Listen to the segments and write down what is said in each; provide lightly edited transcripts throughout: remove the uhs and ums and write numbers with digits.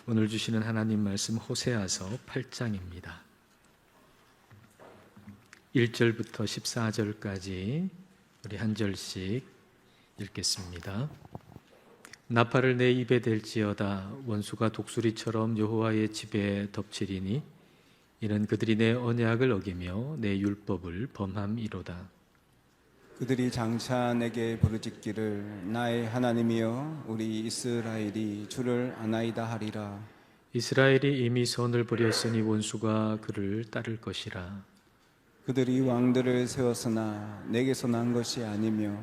오늘 주시는 하나님 말씀 호세아서 8장입니다. 1절부터 14절까지 우리 한 절씩 읽겠습니다. 나팔을 내 입에 댈지어다. 원수가 독수리처럼 여호와의 집에 덮치리니 이는 그들이 내 언약을 어기며 내 율법을 범함이로다. 그들이 장차 내게 부르짖기를 나의 하나님이여 우리 이스라엘이 주를 아나이다 하리라. 이스라엘이 이미 선을 버렸으니 원수가 그를 따를 것이라. 그들이 왕들을 세웠으나 내게서 난 것이 아니며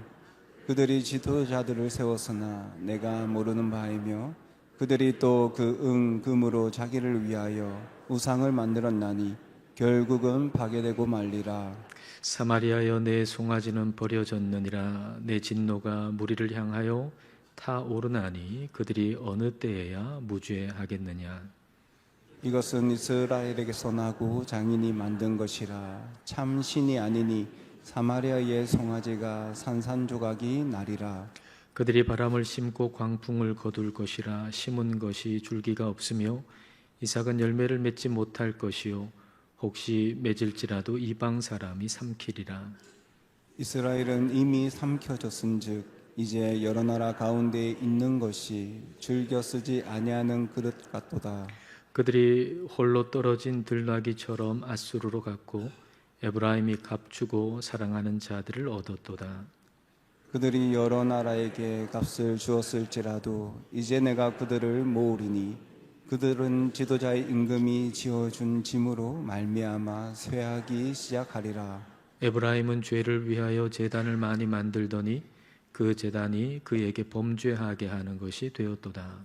그들이 지도자들을 세웠으나 내가 모르는 바이며 그들이 또 그 금으로 자기를 위하여 우상을 만들었나니 결국은 파괴되고 말리라. 사마리아여 내 송아지는 버려졌느니라. 내 진노가 무리를 향하여 타오르나니 그들이 어느 때에야 무죄하겠느냐. 이것은 이스라엘에게서 나고 장인이 만든 것이라. 참 신이 아니니 사마리아의 송아지가 산산조각이 나리라. 그들이 바람을 심고 광풍을 거둘 것이라. 심은 것이 줄기가 없으며 이삭은 열매를 맺지 못할 것이요 혹시 맺을지라도 이방 사람이 삼키리라. 이스라엘은 이미 삼켜졌은즉 이제 여러 나라 가운데 있는 것이 즐겨 쓰지 아니하는 그릇 같도다. 그들이 홀로 떨어진 들나귀처럼 아수르로 갔고 에브라임이 값주고 사랑하는 자들을 얻었도다. 그들이 여러 나라에게 값을 주었을지라도 이제 내가 그들을 모으리니 그들은 지도자의 임금이 지어준 짐으로 말미암아 쇠하기 시작하리라. 에브라임은 죄를 위하여 제단을 많이 만들더니 그 제단이 그에게 범죄하게 하는 것이 되었도다.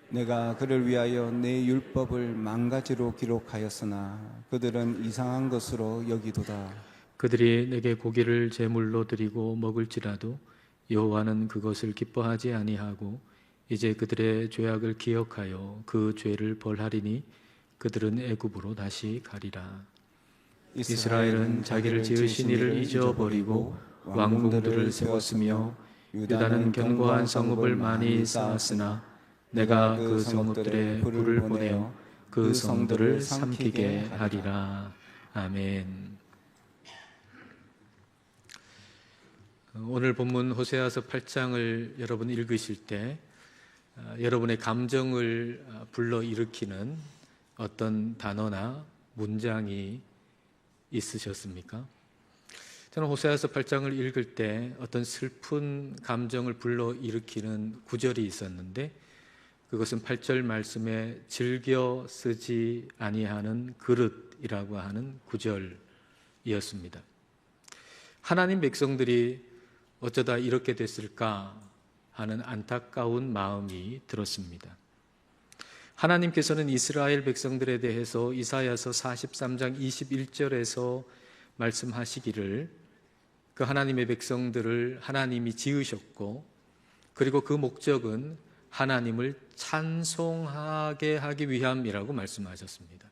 내가 그를 위하여 내 율법을 망가지로 기록하였으나 그들은 이상한 것으로 여기도다. 그들이 내게 고기를 제물로 드리고 먹을지라도 여호와는 그것을 기뻐하지 아니하고 이제 그들의 죄악을 기억하여 그 죄를 벌하리니 그들은 애굽으로 다시 가리라. 이스라엘은 자기를 지으신 이를 잊어버리고 왕궁들을 세웠으며 유다는 견고한 성읍을 많이 쌓았으나 내가 그 성읍들에 불을 보내어 그 성들을 삼키게 하리라. 아멘. 오늘 본문 호세아서 8장을 여러분 읽으실 때 여러분의 감정을 불러일으키는 어떤 단어나 문장이 있으셨습니까? 저는 호세아서 8장을 읽을 때 어떤 슬픈 감정을 불러일으키는 구절이 있었는데 그것은 8절 말씀에 즐겨 쓰지 아니하는 그릇이라고 하는 구절이었습니다. 하나님 백성들이 어쩌다 이렇게 됐을까 하는 안타까운 마음이 들었습니다. 하나님께서는 이스라엘 백성들에 대해서 이사야서 43장 21절에서 말씀하시기를 그 하나님의 백성들을 하나님이 지으셨고 그리고 그 목적은 하나님을 찬송하게 하기 위함이라고 말씀하셨습니다.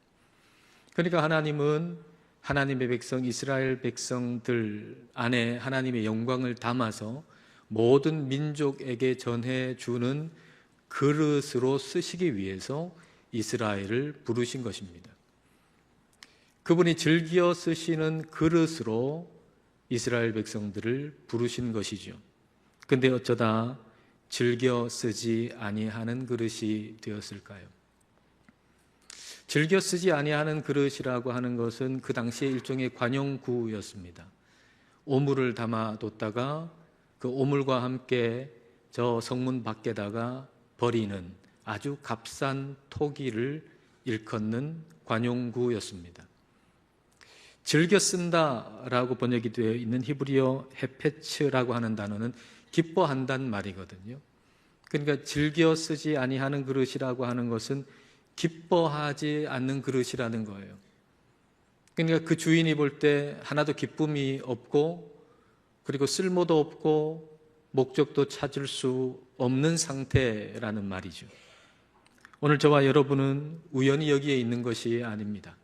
그러니까 하나님은 하나님의 백성 이스라엘 백성들 안에 하나님의 영광을 담아서 모든 민족에게 전해주는 그릇으로 쓰시기 위해서 이스라엘을 부르신 것입니다. 그분이 즐겨 쓰시는 그릇으로 이스라엘 백성들을 부르신 것이죠. 근데 어쩌다 즐겨 쓰지 아니하는 그릇이 되었을까요? 즐겨 쓰지 아니하는 그릇이라고 하는 것은 그 당시에 일종의 관용구였습니다. 오물을 담아뒀다가 그 오물과 함께 저 성문 밖에다가 버리는 아주 값싼 토기를 일컫는 관용구였습니다. 즐겨 쓴다라고 번역이 되어 있는 히브리어 헤페츠라고 하는 단어는 기뻐한다는 말이거든요. 그러니까 즐겨 쓰지 아니하는 그릇이라고 하는 것은 기뻐하지 않는 그릇이라는 거예요. 그러니까 그 주인이 볼 때 하나도 기쁨이 없고 그리고 쓸모도 없고 목적도 찾을 수 없는 상태라는 말이죠. 오늘 저와 여러분은 우연히 여기에 있는 것이 아닙니다.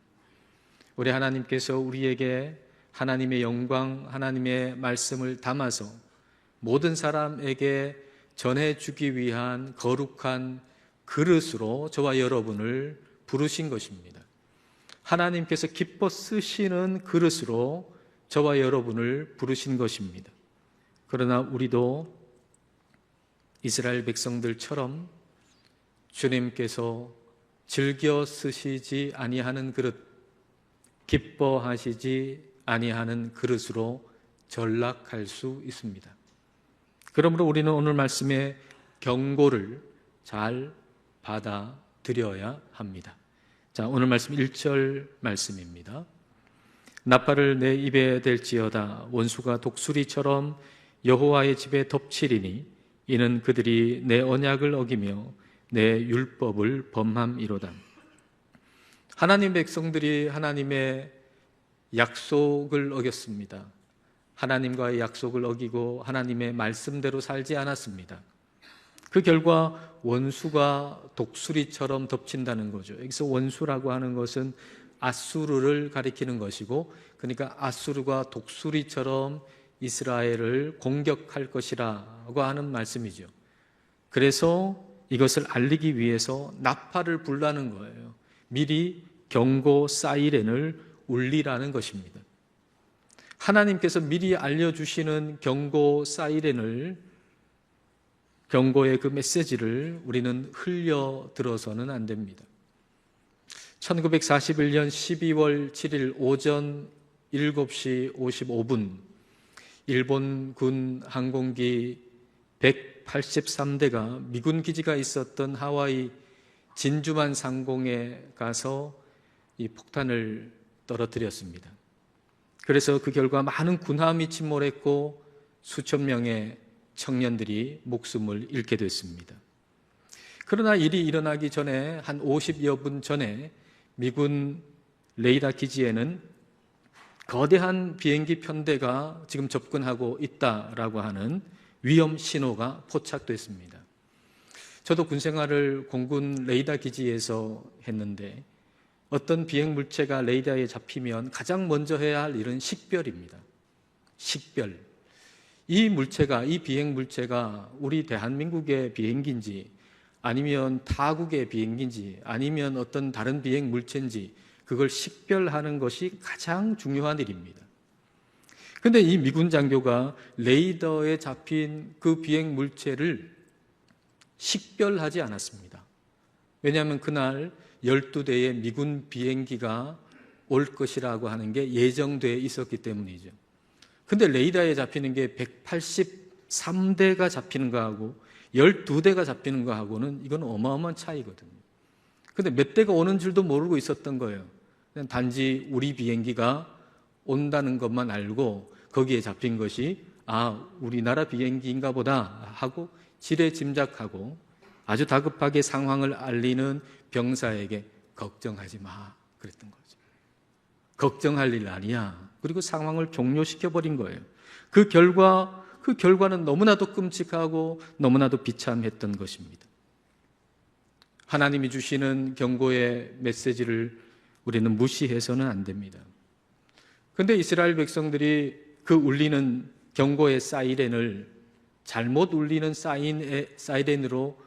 우리 하나님께서 우리에게 하나님의 영광, 하나님의 말씀을 담아서 모든 사람에게 전해주기 위한 거룩한 그릇으로 저와 여러분을 부르신 것입니다. 하나님께서 기뻐 쓰시는 그릇으로 저와 여러분을 부르신 것입니다. 그러나 우리도 이스라엘 백성들처럼 주님께서 즐겨 쓰시지 아니하는 그릇, 기뻐하시지 아니하는 그릇으로 전락할 수 있습니다. 그러므로 우리는 오늘 말씀의 경고를 잘 받아들여야 합니다. 자, 오늘 말씀 1절 말씀입니다. 나팔을 내 입에 댈지어다. 원수가 독수리처럼 여호와의 집에 덮치리니 이는 그들이 내 언약을 어기며 내 율법을 범함이로다. 하나님 백성들이 하나님의 약속을 어겼습니다. 하나님과의 약속을 어기고 하나님의 말씀대로 살지 않았습니다. 그 결과 원수가 독수리처럼 덮친다는 거죠. 여기서 원수라고 하는 것은 아수르를 가리키는 것이고, 그러니까 아수르가 독수리처럼 이스라엘을 공격할 것이라고 하는 말씀이죠. 그래서 이것을 알리기 위해서 나팔을 불라는 거예요. 미리 경고 사이렌을 울리라는 것입니다. 하나님께서 미리 알려주시는 경고 사이렌을, 경고의 그 메시지를 우리는 흘려들어서는 안 됩니다. 1941년 12월 7일 오전 7시 55분 일본군 항공기 183대가 미군 기지가 있었던 하와이 진주만 상공에 가서 이 폭탄을 떨어뜨렸습니다. 그래서 그 결과 많은 군함이 침몰했고 수천 명의 청년들이 목숨을 잃게 됐습니다. 그러나 일이 일어나기 전에 한 50여 분 전에 미군 레이더 기지에는 거대한 비행기 편대가 지금 접근하고 있다라고 하는 위험 신호가 포착됐습니다. 저도 군 생활을 공군 레이더 기지에서 했는데 어떤 비행 물체가 레이더에 잡히면 가장 먼저 해야 할 일은 식별입니다. 식별. 이 물체가, 이 비행 물체가 우리 대한민국의 비행기인지 아니면 타국의 비행기인지 아니면 어떤 다른 비행 물체인지 그걸 식별하는 것이 가장 중요한 일입니다. 그런데 이 미군 장교가 레이더에 잡힌 그 비행 물체를 식별하지 않았습니다. 왜냐하면 그날 12대의 미군 비행기가 올 것이라고 하는 게 예정되어 있었기 때문이죠. 근데 레이더에 잡히는 게 183대가 잡히는 거하고 12대가 잡히는 거하고는 이건 어마어마한 차이거든요. 근데 몇 대가 오는 줄도 모르고 있었던 거예요. 그냥 단지 우리 비행기가 온다는 것만 알고 거기에 잡힌 것이 우리나라 비행기인가 보다 하고 지레 짐작하고 아주 다급하게 상황을 알리는 병사에게 걱정하지 마 그랬던 거죠. 걱정할 일 아니야. 그리고 상황을 종료시켜버린 거예요. 그 결과는 너무나도 끔찍하고 너무나도 비참했던 것입니다. 하나님이 주시는 경고의 메시지를 우리는 무시해서는 안 됩니다. 그런데 이스라엘 백성들이 그 울리는 경고의 사이렌을 잘못 울리는 사이렌으로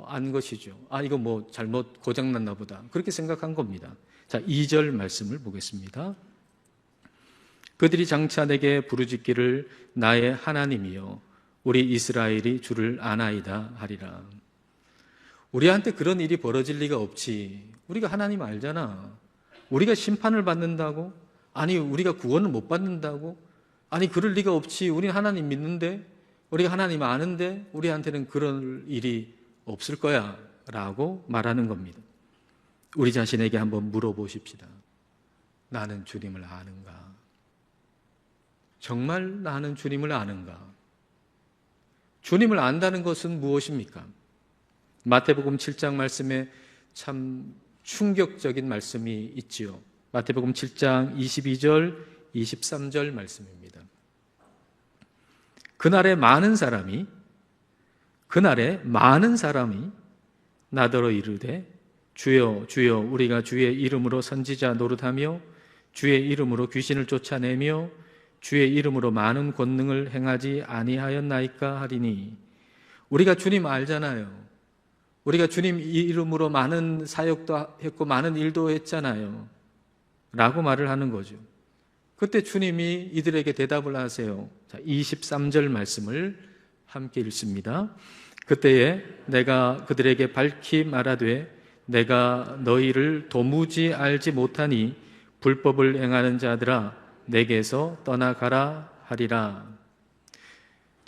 안 것이죠. 이거 뭐 잘못 고장났나 보다. 그렇게 생각한 겁니다. 자, 2절 말씀을 보겠습니다. 그들이 장차 내게 부르짖기를 나의 하나님이여 우리 이스라엘이 주를 아나이다 하리라. 우리한테 그런 일이 벌어질 리가 없지. 우리가 하나님 알잖아. 우리가 심판을 받는다고? 아니 우리가 구원을 못 받는다고? 아니 그럴 리가 없지. 우리는 하나님 믿는데, 우리가 하나님 아는데 우리한테는 그런 일이 없을 거야 라고 말하는 겁니다. 우리 자신에게 한번 물어보십시다. 나는 주님을 아는가? 정말 나는 주님을 아는가? 주님을 안다는 것은 무엇입니까? 마태복음 7장 말씀에 참 충격적인 말씀이 있지요. 마태복음 7장 22절, 23절 말씀입니다. 그날에 많은 사람이 나더러 이르되 주여 주여 우리가 주의 이름으로 선지자 노릇하며 주의 이름으로 귀신을 쫓아내며 주의 이름으로 많은 권능을 행하지 아니하였나이까 하리니. 우리가 주님 알잖아요. 우리가 주님 이름으로 많은 사역도 했고 많은 일도 했잖아요. 라고 말을 하는 거죠. 그때 주님이 이들에게 대답을 하세요. 자, 23절 말씀을 함께 읽습니다. 그때에 내가 그들에게 밝히 말하되 내가 너희를 도무지 알지 못하니 불법을 행하는 자들아 내게서 떠나가라 하리라.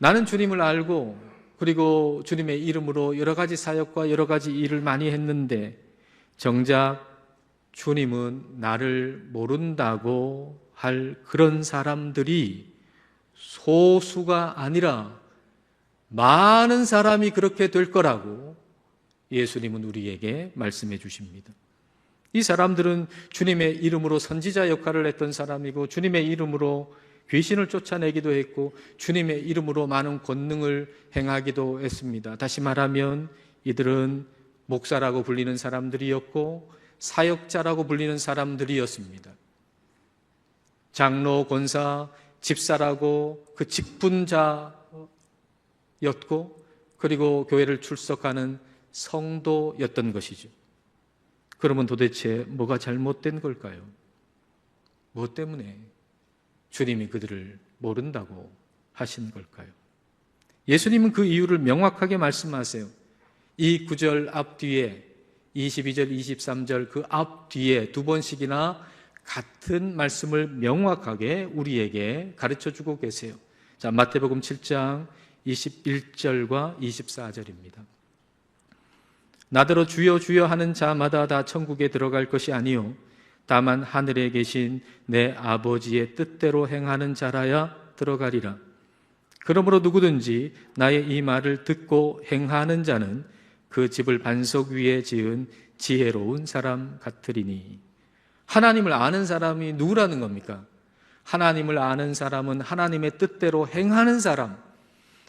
나는 주님을 알고 그리고 주님의 이름으로 여러 가지 사역과 여러 가지 일을 많이 했는데 정작 주님은 나를 모른다고 할 그런 사람들이 소수가 아니라 많은 사람이 그렇게 될 거라고 예수님은 우리에게 말씀해 주십니다. 이 사람들은 주님의 이름으로 선지자 역할을 했던 사람이고 주님의 이름으로 귀신을 쫓아내기도 했고 주님의 이름으로 많은 권능을 행하기도 했습니다. 다시 말하면 이들은 목사라고 불리는 사람들이었고 사역자라고 불리는 사람들이었습니다. 장로, 권사, 집사라고 그 직분자였고 그리고 교회를 출석하는 성도였던 것이죠. 그러면 도대체 뭐가 잘못된 걸까요? 무엇 때문에 주님이 그들을 모른다고 하신 걸까요? 예수님은 그 이유를 명확하게 말씀하세요. 이 9절 앞뒤에 22절, 23절 그 앞뒤에 두 번씩이나 같은 말씀을 명확하게 우리에게 가르쳐주고 계세요. 자, 마태복음 7장 21절과 24절입니다. 나더러 주여 주여 하는 자마다 다 천국에 들어갈 것이 아니요 다만 하늘에 계신 내 아버지의 뜻대로 행하는 자라야 들어가리라. 그러므로 누구든지 나의 이 말을 듣고 행하는 자는 그 집을 반석 위에 지은 지혜로운 사람 같으리니. 하나님을 아는 사람이 누구라는 겁니까? 하나님을 아는 사람은 하나님의 뜻대로 행하는 사람,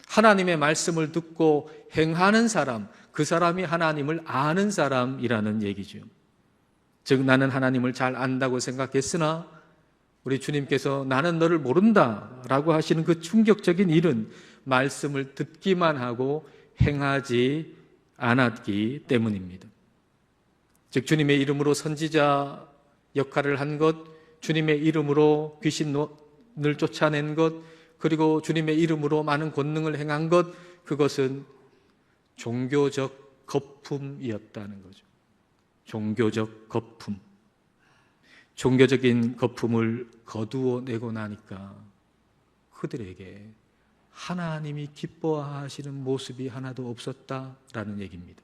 하나님의 말씀을 듣고 행하는 사람, 그 사람이 하나님을 아는 사람이라는 얘기죠. 즉 나는 하나님을 잘 안다고 생각했으나 우리 주님께서 나는 너를 모른다라고 하시는 그 충격적인 일은 말씀을 듣기만 하고 행하지 않았기 때문입니다. 즉 주님의 이름으로 선지자 역할을 한 것, 주님의 이름으로 귀신을 쫓아낸 것, 그리고 주님의 이름으로 많은 권능을 행한 것, 그것은 종교적 거품이었다는 거죠. 종교적 거품. 종교적인 거품을 거두어 내고 나니까 그들에게 하나님이 기뻐하시는 모습이 하나도 없었다라는 얘기입니다.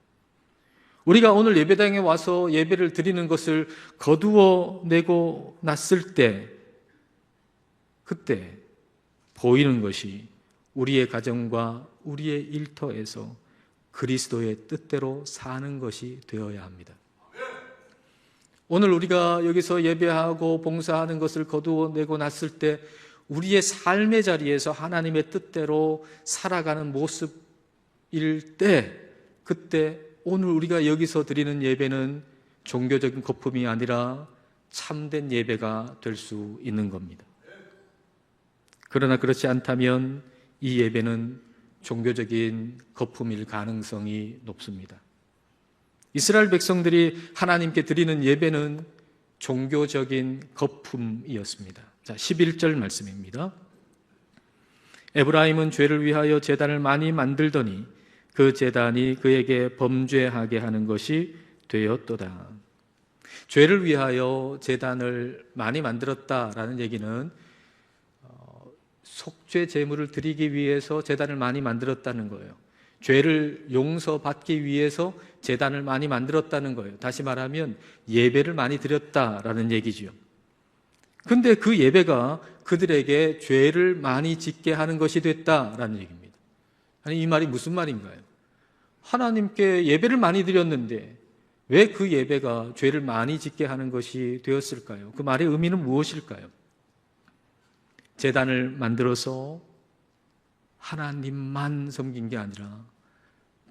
우리가 오늘 예배당에 와서 예배를 드리는 것을 거두어 내고 났을 때 그때 보이는 것이 우리의 가정과 우리의 일터에서 그리스도의 뜻대로 사는 것이 되어야 합니다. 오늘 우리가 여기서 예배하고 봉사하는 것을 거두어내고 났을 때 우리의 삶의 자리에서 하나님의 뜻대로 살아가는 모습일 때 그때 오늘 우리가 여기서 드리는 예배는 종교적인 거품이 아니라 참된 예배가 될 수 있는 겁니다. 그러나 그렇지 않다면 이 예배는 종교적인 거품일 가능성이 높습니다. 이스라엘 백성들이 하나님께 드리는 예배는 종교적인 거품이었습니다. 자, 11절 말씀입니다. 에브라임은 죄를 위하여 제단을 많이 만들더니 그 제단이 그에게 범죄하게 하는 것이 되었도다. 죄를 위하여 제단을 많이 만들었다라는 얘기는 속죄 제물을 드리기 위해서 제단을 많이 만들었다는 거예요. 죄를 용서받기 위해서 제단을 많이 만들었다는 거예요. 다시 말하면 예배를 많이 드렸다라는 얘기죠. 근데 그 예배가 그들에게 죄를 많이 짓게 하는 것이 됐다라는 얘기입니다. 아니, 이 말이 무슨 말인가요? 하나님께 예배를 많이 드렸는데 왜 그 예배가 죄를 많이 짓게 하는 것이 되었을까요? 그 말의 의미는 무엇일까요? 제단을 만들어서 하나님만 섬긴 게 아니라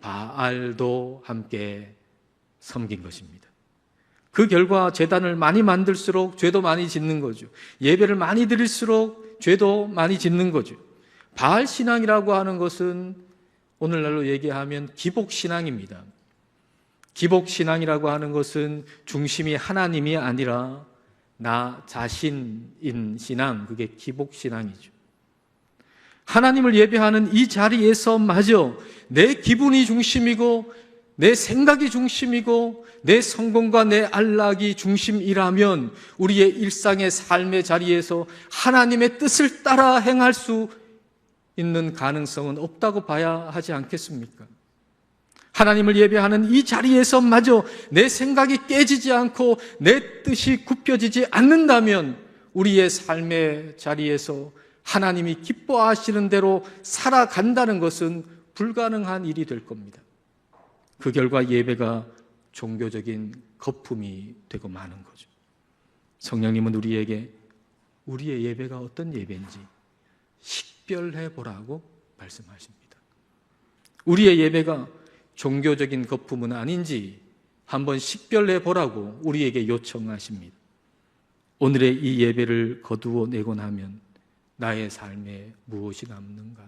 바알도 함께 섬긴 것입니다. 그 결과 제단을 많이 만들수록 죄도 많이 짓는 거죠. 예배를 많이 드릴수록 죄도 많이 짓는 거죠. 바알 신앙이라고 하는 것은 오늘날로 얘기하면 기복 신앙입니다. 기복신앙이라고 하는 것은 중심이 하나님이 아니라 나 자신인 신앙, 그게 기복신앙이죠. 하나님을 예배하는 이 자리에서마저 내 기분이 중심이고 내 생각이 중심이고 내 성공과 내 안락이 중심이라면 우리의 일상의 삶의 자리에서 하나님의 뜻을 따라 행할 수 있는 가능성은 없다고 봐야 하지 않겠습니까? 하나님을 예배하는 이 자리에서마저 내 생각이 깨지지 않고 내 뜻이 굽혀지지 않는다면 우리의 삶의 자리에서 하나님이 기뻐하시는 대로 살아간다는 것은 불가능한 일이 될 겁니다. 그 결과 예배가 종교적인 거품이 되고 마는 거죠. 성령님은 우리에게 우리의 예배가 어떤 예배인지 식별해 보라고 말씀하십니다. 우리의 예배가 종교적인 거품은 아닌지 한번 식별해 보라고 우리에게 요청하십니다. 오늘의 이 예배를 거두어 내고 나면 나의 삶에 무엇이 남는가?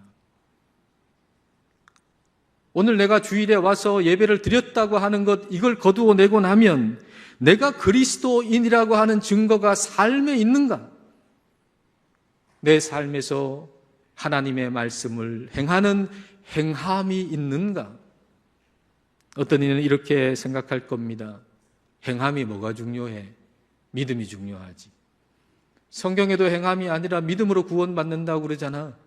오늘 내가 주일에 와서 예배를 드렸다고 하는 것, 이걸 거두어 내고 나면 내가 그리스도인이라고 하는 증거가 삶에 있는가? 내 삶에서 하나님의 말씀을 행하는 행함이 있는가? 어떤 이는 이렇게 생각할 겁니다. 행함이 뭐가 중요해? 믿음이 중요하지. 성경에도 행함이 아니라 믿음으로 구원받는다고 그러잖아.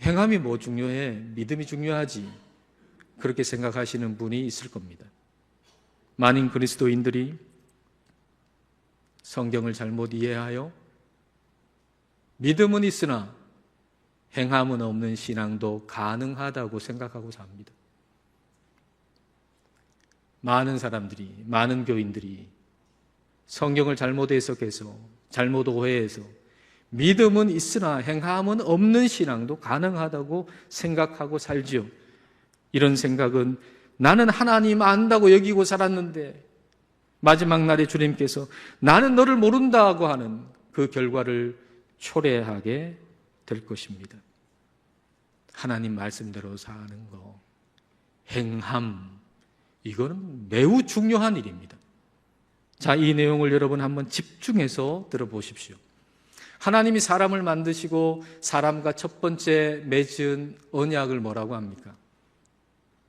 행함이 뭐 중요해? 믿음이 중요하지. 그렇게 생각하시는 분이 있을 겁니다. 많은 그리스도인들이 성경을 잘못 이해하여 믿음은 있으나 행함은 없는 신앙도 가능하다고 생각하고 삽니다. 많은 사람들이, 많은 교인들이 성경을 잘못 해석해서, 잘못 오해해서 믿음은 있으나 행함은 없는 신앙도 가능하다고 생각하고 살지요. 이런 생각은 나는 하나님 안다고 여기고 살았는데 마지막 날에 주님께서 나는 너를 모른다고 하는 그 결과를 초래하게 될 것입니다. 하나님 말씀대로 사는 거, 행함, 이거는 매우 중요한 일입니다. 자, 이 내용을 여러분 한번 집중해서 들어보십시오. 하나님이 사람을 만드시고 사람과 첫 번째 맺은 언약을 뭐라고 합니까?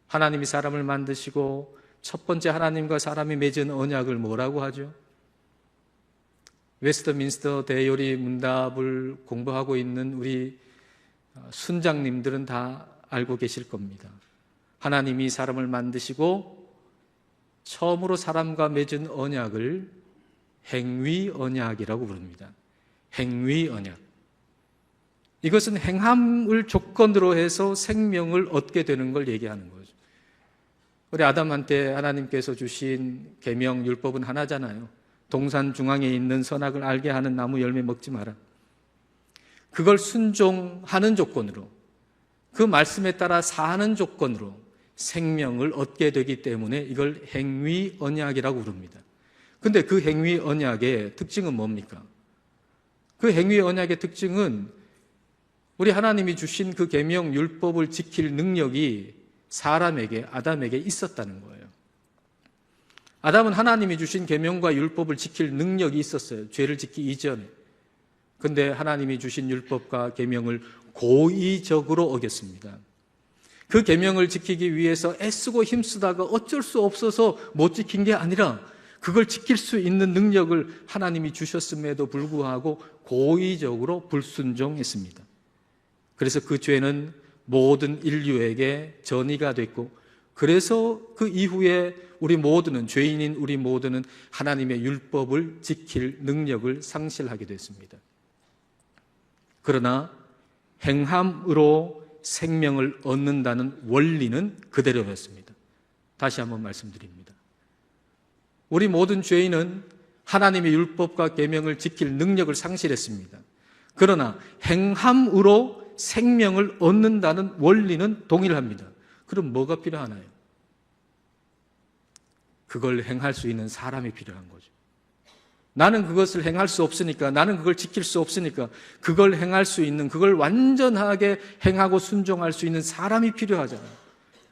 하나님이 사람을 만드시고 첫 번째 하나님과 사람이 맺은 언약을 뭐라고 하죠? 웨스트민스터 대요리 문답을 공부하고 있는 우리 순장님들은 다 알고 계실 겁니다. 하나님이 사람을 만드시고 처음으로 사람과 맺은 언약을 행위 언약이라고 부릅니다. 행위 언약. 이것은 행함을 조건으로 해서 생명을 얻게 되는 걸 얘기하는 거죠. 우리 아담한테 하나님께서 주신 계명 율법은 하나잖아요. 동산 중앙에 있는 선악을 알게 하는 나무 열매 먹지 마라. 그걸 순종하는 조건으로, 그 말씀에 따라 사는 조건으로 생명을 얻게 되기 때문에 이걸 행위 언약이라고 부릅니다. 근데 그 행위 언약의 특징은 뭡니까? 그 행위 언약의 특징은 우리 하나님이 주신 그 계명 율법을 지킬 능력이 사람에게, 아담에게 있었다는 거예요. 아담은 하나님이 주신 계명과 율법을 지킬 능력이 있었어요. 죄를 짓기 이전에. 근데 하나님이 주신 율법과 계명을 고의적으로 어겼습니다. 그 계명을 지키기 위해서 애쓰고 힘쓰다가 어쩔 수 없어서 못 지킨 게 아니라 그걸 지킬 수 있는 능력을 하나님이 주셨음에도 불구하고 고의적으로 불순종했습니다. 그래서 그 죄는 모든 인류에게 전이가 됐고, 그래서 그 이후에 우리 모두는, 죄인인 우리 모두는 하나님의 율법을 지킬 능력을 상실하게 됐습니다. 그러나 행함으로 생명을 얻는다는 원리는 그대로였습니다. 다시 한번 말씀드립니다. 우리 모든 죄인은 하나님의 율법과 계명을 지킬 능력을 상실했습니다. 그러나 행함으로 생명을 얻는다는 원리는 동일합니다. 그럼 뭐가 필요하나요? 그걸 행할 수 있는 사람이 필요한 거죠. 나는 그것을 행할 수 없으니까, 나는 그걸 지킬 수 없으니까 그걸 행할 수 있는, 그걸 완전하게 행하고 순종할 수 있는 사람이 필요하잖아요.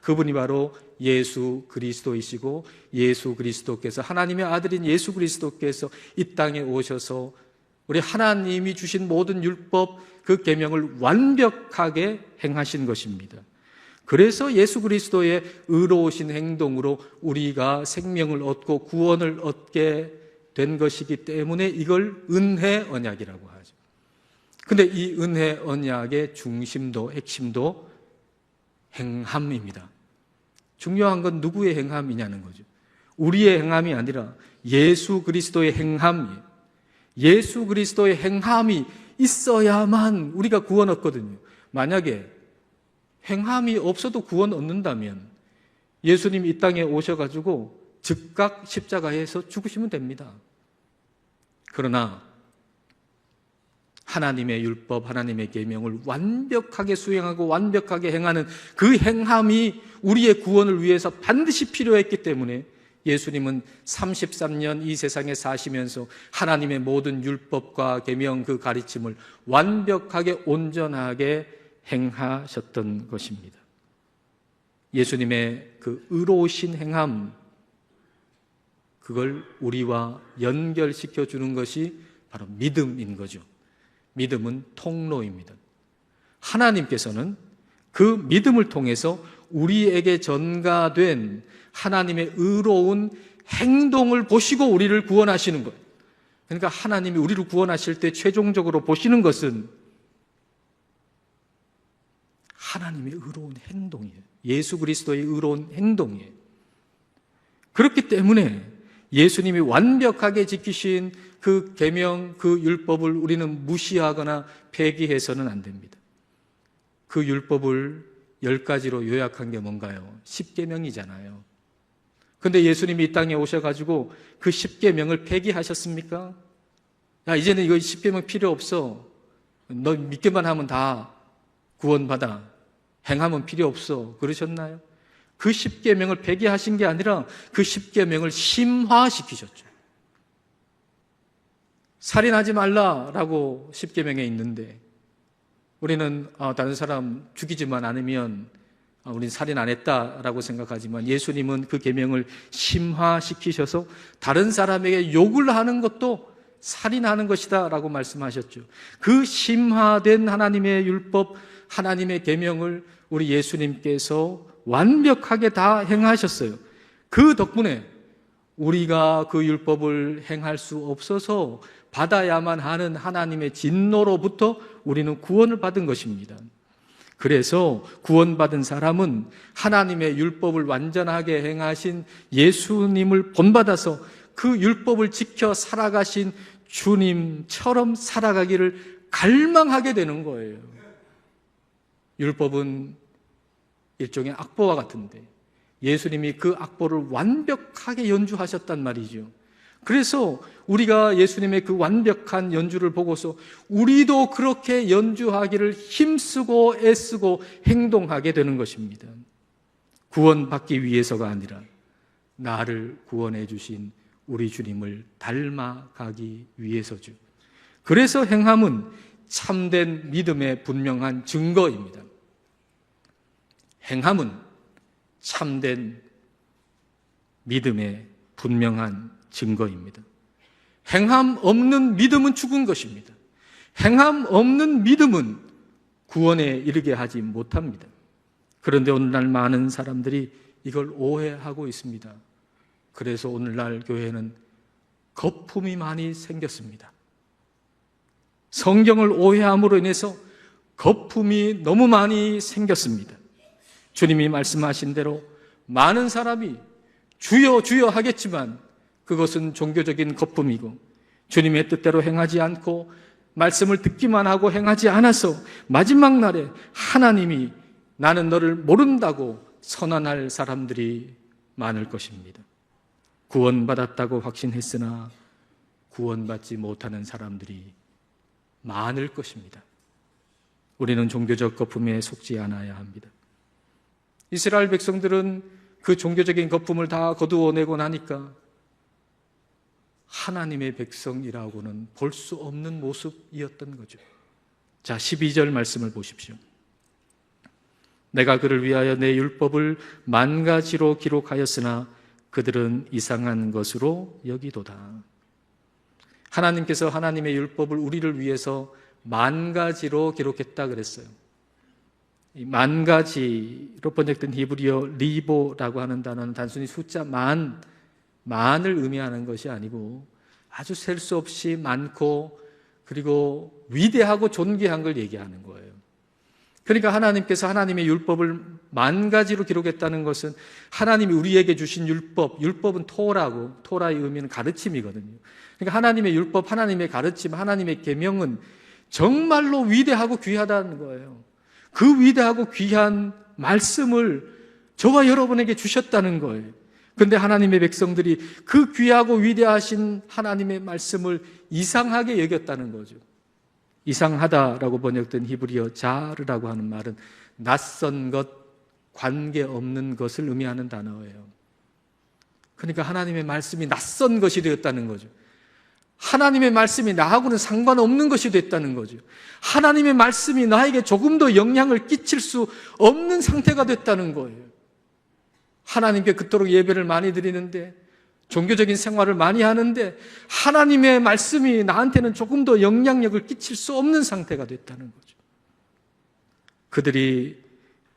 그분이 바로 예수 그리스도이시고, 예수 그리스도께서, 하나님의 아들인 예수 그리스도께서 이 땅에 오셔서 우리 하나님이 주신 모든 율법, 그 계명을 완벽하게 행하신 것입니다. 그래서 예수 그리스도의 의로우신 행동으로 우리가 생명을 얻고 구원을 얻게 된 것이기 때문에 이걸 은혜 언약이라고 하죠. 근데 이 은혜 언약의 중심도, 핵심도 행함입니다. 중요한 건 누구의 행함이냐는 거죠. 우리의 행함이 아니라 예수 그리스도의 행함이에요. 예수 그리스도의 행함이 있어야만 우리가 구원 얻거든요. 만약에 행함이 없어도 구원 얻는다면 예수님이 이 땅에 오셔가지고 즉각 십자가에서 죽으시면 됩니다. 그러나 하나님의 율법, 하나님의 계명을 완벽하게 수행하고 완벽하게 행하는 그 행함이 우리의 구원을 위해서 반드시 필요했기 때문에 예수님은 33년 이 세상에 사시면서 하나님의 모든 율법과 계명, 그 가르침을 완벽하게 온전하게 행하셨던 것입니다. 예수님의 그 의로우신 행함, 그걸 우리와 연결시켜 주는 것이 바로 믿음인 거죠. 믿음은 통로입니다. 하나님께서는 그 믿음을 통해서 우리에게 전가된 하나님의 의로운 행동을 보시고 우리를 구원하시는 것. 그러니까 하나님이 우리를 구원하실 때 최종적으로 보시는 것은 하나님의 의로운 행동이에요. 예수 그리스도의 의로운 행동이에요. 그렇기 때문에 예수님이 완벽하게 지키신 그 계명, 그 율법을 우리는 무시하거나 폐기해서는 안 됩니다. 그 율법을 10가지로 요약한 게 뭔가요? 10계명이잖아요. 근데 예수님이 이 땅에 오셔가지고 그 10계명을 폐기하셨습니까? 야, 이제는 이거 10계명 필요 없어. 너 믿기만 하면 다 구원받아. 행하면 필요 없어. 그러셨나요? 그 10계명을 폐기하신 게 아니라 그 10계명을 심화시키셨죠. 살인하지 말라라고 10계명에 있는데 우리는 다른 사람 죽이지만 않으면 우리는 살인 안 했다라고 생각하지만 예수님은 그 계명을 심화시키셔서 다른 사람에게 욕을 하는 것도 살인하는 것이다 라고 말씀하셨죠. 그 심화된 하나님의 율법, 하나님의 계명을 우리 예수님께서 완벽하게 다 행하셨어요. 그 덕분에 우리가 그 율법을 행할 수 없어서 받아야만 하는 하나님의 진노로부터 우리는 구원을 받은 것입니다. 그래서 구원받은 사람은 하나님의 율법을 완전하게 행하신 예수님을 본받아서 그 율법을 지켜 살아가신 주님처럼 살아가기를 갈망하게 되는 거예요. 율법은 일종의 악보와 같은데 예수님이 그 악보를 완벽하게 연주하셨단 말이죠. 그래서 우리가 예수님의 그 완벽한 연주를 보고서 우리도 그렇게 연주하기를 힘쓰고 애쓰고 행동하게 되는 것입니다. 구원받기 위해서가 아니라 나를 구원해 주신 우리 주님을 닮아가기 위해서죠. 그래서 행함은 참된 믿음의 분명한 증거입니다. 행함은 참된 믿음의 분명한 증거입니다. 행함 없는 믿음은 죽은 것입니다. 행함 없는 믿음은 구원에 이르게 하지 못합니다. 그런데 오늘날 많은 사람들이 이걸 오해하고 있습니다. 그래서 오늘날 교회는 거품이 많이 생겼습니다. 성경을 오해함으로 인해서 거품이 너무 많이 생겼습니다. 주님이 말씀하신 대로 많은 사람이 주여 주여 하겠지만 그것은 종교적인 거품이고 주님의 뜻대로 행하지 않고 말씀을 듣기만 하고 행하지 않아서 마지막 날에 하나님이 나는 너를 모른다고 선언할 사람들이 많을 것입니다. 구원받았다고 확신했으나 구원받지 못하는 사람들이 많을 것입니다. 우리는 종교적 거품에 속지 않아야 합니다. 이스라엘 백성들은 그 종교적인 거품을 다 거두어내고 나니까 하나님의 백성이라고는 볼 수 없는 모습이었던 거죠. 자, 12절 말씀을 보십시오. 내가 그를 위하여 내 율법을 만 가지로 기록하였으나 그들은 이상한 것으로 여기도다. 하나님께서 하나님의 율법을 우리를 위해서 만 가지로 기록했다 그랬어요. 이 만 가지로 번역된 히브리어 리보라고 하는 단어는 단순히 숫자 만을 의미하는 것이 아니고 아주 셀 수 없이 많고 그리고 위대하고 존귀한 걸 얘기하는 거예요. 그러니까 하나님께서 하나님의 율법을 만 가지로 기록했다는 것은 하나님이 우리에게 주신 율법은 토라의 의미는 가르침이거든요. 그러니까 하나님의 율법, 하나님의 가르침, 하나님의 계명은 정말로 위대하고 귀하다는 거예요. 그 위대하고 귀한 말씀을 저와 여러분에게 주셨다는 거예요. 그런데 하나님의 백성들이 그 귀하고 위대하신 하나님의 말씀을 이상하게 여겼다는 거죠. 이상하다라고 번역된 히브리어 자르라고 하는 말은 낯선 것, 관계없는 것을 의미하는 단어예요. 그러니까 하나님의 말씀이 낯선 것이 되었다는 거죠. 하나님의 말씀이 나하고는 상관없는 것이 됐다는 거죠. 하나님의 말씀이 나에게 조금도 영향을 끼칠 수 없는 상태가 됐다는 거예요. 하나님께 그토록 예배를 많이 드리는데, 종교적인 생활을 많이 하는데 하나님의 말씀이 나한테는 조금도 영향력을 끼칠 수 없는 상태가 됐다는 거죠. 그들이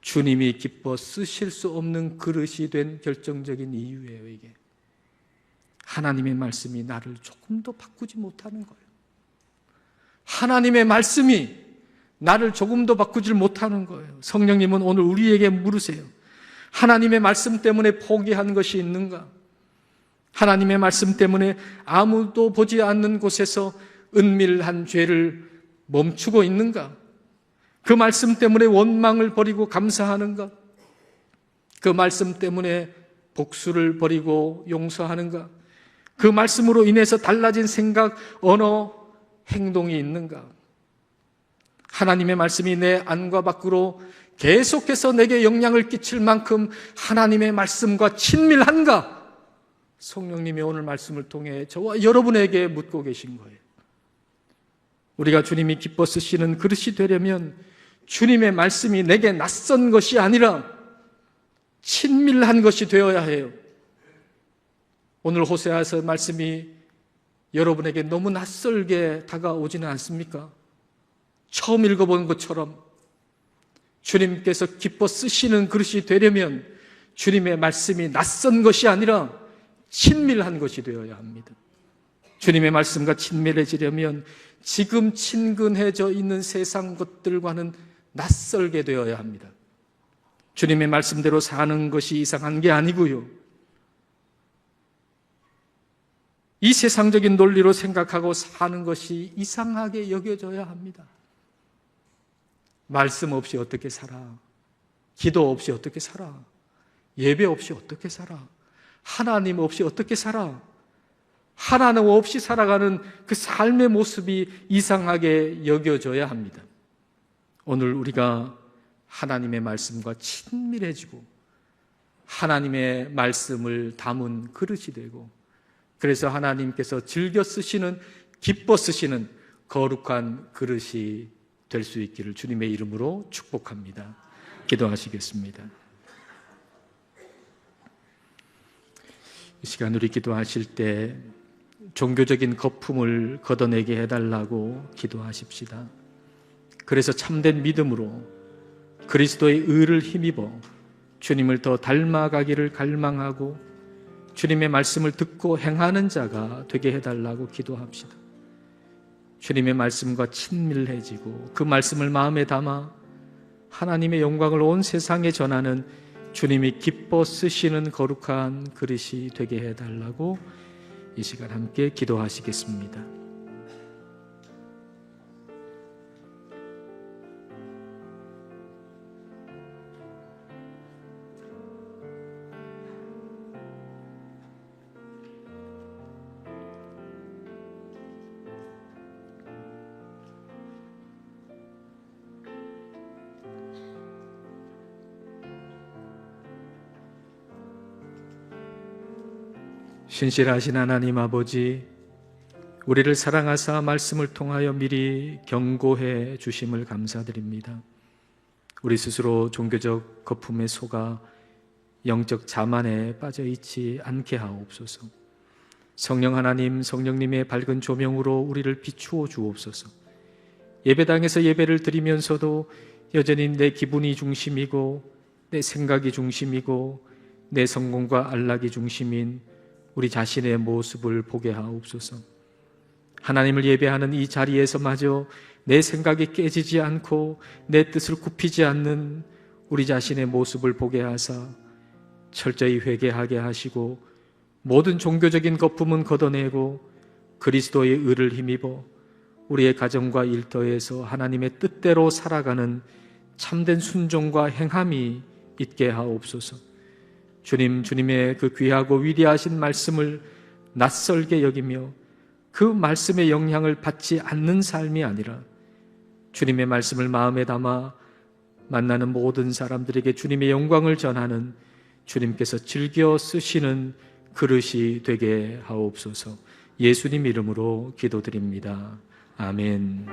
주님이 기뻐 쓰실 수 없는 그릇이 된 결정적인 이유예요. 이게 하나님의 말씀이 나를 조금도 바꾸지 못하는 거예요. 하나님의 말씀이 나를 조금도 바꾸지 못하는 거예요. 성령님은 오늘 우리에게 물으세요. 하나님의 말씀 때문에 포기한 것이 있는가? 하나님의 말씀 때문에 아무도 보지 않는 곳에서 은밀한 죄를 멈추고 있는가? 그 말씀 때문에 원망을 버리고 감사하는가? 그 말씀 때문에 복수를 버리고 용서하는가? 그 말씀으로 인해서 달라진 생각, 언어, 행동이 있는가? 하나님의 말씀이 내 안과 밖으로 계속해서 내게 영향을 끼칠 만큼 하나님의 말씀과 친밀한가? 성령님이 오늘 말씀을 통해 저와 여러분에게 묻고 계신 거예요. 우리가 주님이 기뻐 쓰시는 그릇이 되려면 주님의 말씀이 내게 낯선 것이 아니라 친밀한 것이 되어야 해요. 오늘 호세아서 말씀이 여러분에게 너무 낯설게 다가오지는 않습니까? 처음 읽어본 것처럼 주님께서 기뻐 쓰시는 그릇이 되려면 주님의 말씀이 낯선 것이 아니라 친밀한 것이 되어야 합니다. 주님의 말씀과 친밀해지려면 지금 친근해져 있는 세상 것들과는 낯설게 되어야 합니다. 주님의 말씀대로 사는 것이 이상한 게 아니고요. 이 세상적인 논리로 생각하고 사는 것이 이상하게 여겨져야 합니다. 말씀 없이 어떻게 살아? 기도 없이 어떻게 살아? 예배 없이 어떻게 살아? 하나님 없이 어떻게 살아? 하나님 없이 살아가는 그 삶의 모습이 이상하게 여겨져야 합니다. 오늘 우리가 하나님의 말씀과 친밀해지고 하나님의 말씀을 담은 그릇이 되고 그래서 하나님께서 즐겨 쓰시는, 기뻐 쓰시는 거룩한 그릇이 될 수 있기를 주님의 이름으로 축복합니다. 기도하시겠습니다. 이 시간 우리 기도하실 때 종교적인 거품을 걷어내게 해달라고 기도하십시다. 그래서 참된 믿음으로 그리스도의 의를 힘입어 주님을 더 닮아가기를 갈망하고 주님의 말씀을 듣고 행하는 자가 되게 해달라고 기도합시다. 주님의 말씀과 친밀해지고 그 말씀을 마음에 담아 하나님의 영광을 온 세상에 전하는 주님이 기뻐 쓰시는 거룩한 그릇이 되게 해달라고 이 시간 함께 기도하시겠습니다. 신실하신 하나님 아버지, 우리를 사랑하사 말씀을 통하여 미리 경고해 주심을 감사드립니다. 우리 스스로 종교적 거품에 속아 영적 자만에 빠져 있지 않게 하옵소서. 성령 하나님, 성령님의 밝은 조명으로 우리를 비추어 주옵소서. 예배당에서 예배를 드리면서도 여전히 내 기분이 중심이고 내 생각이 중심이고 내 성공과 안락이 중심인 우리 자신의 모습을 보게 하옵소서. 하나님을 예배하는 이 자리에서마저 내 생각이 깨지지 않고 내 뜻을 굽히지 않는 우리 자신의 모습을 보게 하사 철저히 회개하게 하시고 모든 종교적인 거품은 걷어내고 그리스도의 의를 힘입어 우리의 가정과 일터에서 하나님의 뜻대로 살아가는 참된 순종과 행함이 있게 하옵소서. 주님, 주님의 그 귀하고 위대하신 말씀을 낯설게 여기며 그 말씀의 영향을 받지 않는 삶이 아니라 주님의 말씀을 마음에 담아 만나는 모든 사람들에게 주님의 영광을 전하는 주님께서 즐겨 쓰시는 그릇이 되게 하옵소서. 예수님 이름으로 기도드립니다. 아멘.